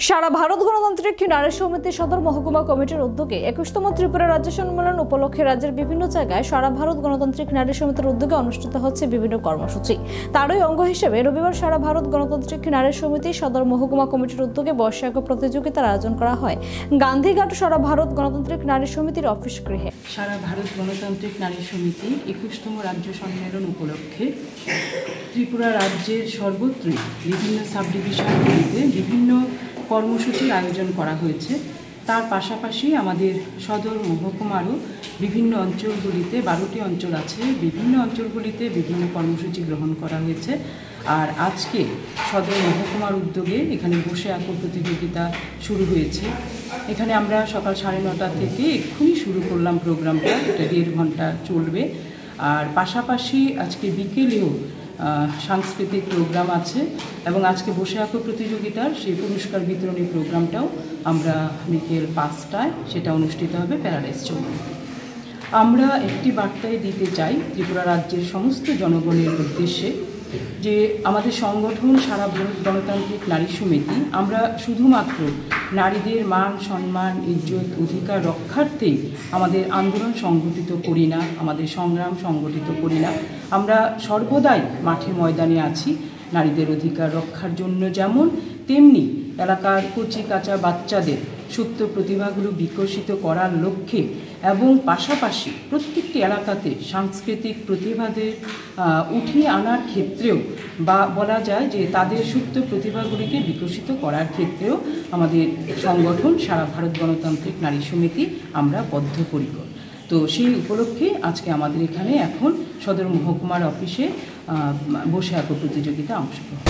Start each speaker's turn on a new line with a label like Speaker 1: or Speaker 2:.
Speaker 1: সারা ভারত গণতান্ত্রিক নারী সমিতি সদর মহকুমা কমিটির উদ্যোগে 21তম ত্রিপুরা রাজ্য সম্মেলন উপলক্ষে রাজ্যের বিভিন্ন জায়গায় সারা ভারত গণতান্ত্রিক নারী সমিতির উদ্যোগে অনুষ্ঠিত হচ্ছে বিভিন্ন কর্মসূচি। তারই অঙ্গ হিসেবে রবিবার সারা ভারত গণতান্ত্রিক নারী সমিতি সদর মহকুমা কমিটির উদ্যোগে বৈশাখ প্রতিযোগিতার আয়োজন করা হয় গান্ধীঘাট সারা ভারত গণতান্ত্রিক নারী সমিতির অফিস গৃহে।
Speaker 2: সারা ভারত গণতান্ত্রিক নারী সমিতি 21তম রাজ্য সম্মেলন উপলক্ষে ত্রিপুরা রাজ্যের সর্বত্রই বিভিন্ন সাব ডিভিশনগুলিতে বিভিন্ন কর্মসূচির আয়োজন করা হয়েছে। তার পাশাপাশি আমাদের সদর মহকুমারও বিভিন্ন অঞ্চলগুলিতে 12টি অঞ্চল আছে, বিভিন্ন অঞ্চলগুলিতে বিভিন্ন কর্মসূচি গ্রহণ করা হয়েছে। আর আজকে সদর মহকুমার উদ্যোগে এখানে বসে আঁকো প্রতিযোগিতা শুরু হয়েছে। এখানে আমরা সকাল 9:30 থেকে এক্ষুনি শুরু করলাম প্রোগ্রামটা, এটা 1.5 ঘন্টা চলবে। আর পাশাপাশি আজকে বিকেলেও সাংস্কৃতিক প্রোগ্রাম আছে এবং আজকে বসে আঁকো প্রতিযোগিতার সেই পুরস্কার বিতরণী প্রোগ্রামটাও আমরা বিকেল 5টায় সেটা অনুষ্ঠিত হবে প্যারাডাইস চৌমুহনীতে। আমরা একটি বার্তায় দিতে চাই ত্রিপুরা রাজ্যের সমস্ত জনগণের উদ্দেশ্যে যে আমাদের সংগঠন সারা ভারত গণতান্ত্রিক নারী সমিতি আমরা শুধুমাত্র নারীদের মান সম্মান ইজ্জত অধিকার রক্ষার্থেই আমাদের আন্দোলন সংগঠিত করি না, আমাদের সংগ্রাম সংগঠিত করি না। আমরা সর্বদাই মাঠে ময়দানে আছি নারীদের অধিকার রক্ষার জন্য, যেমন তেমনি এলাকার কচি কাঁচা বাচ্চাদের সুপ্ত প্রতিভাগুলো বিকশিত করার লক্ষ্যে এবং পাশাপাশি প্রত্যেকটি এলাকাতে সাংস্কৃতিক প্রতিভাদের উঠিয়ে আনার ক্ষেত্রেও বা বলা যায় যে তাদের সুপ্ত প্রতিভাগুলিকে বিকশিত করার ক্ষেত্রেও আমাদের সংগঠন সারা ভারত গণতান্ত্রিক নারী সমিতি আমরা বদ্ধপরিকর। তো সেই উপলক্ষে আজকে আমাদের এখানে এখন সদর মহকুমার অফিসে বসে আঁকো প্রতিযোগিতা অংশগ্রহণ।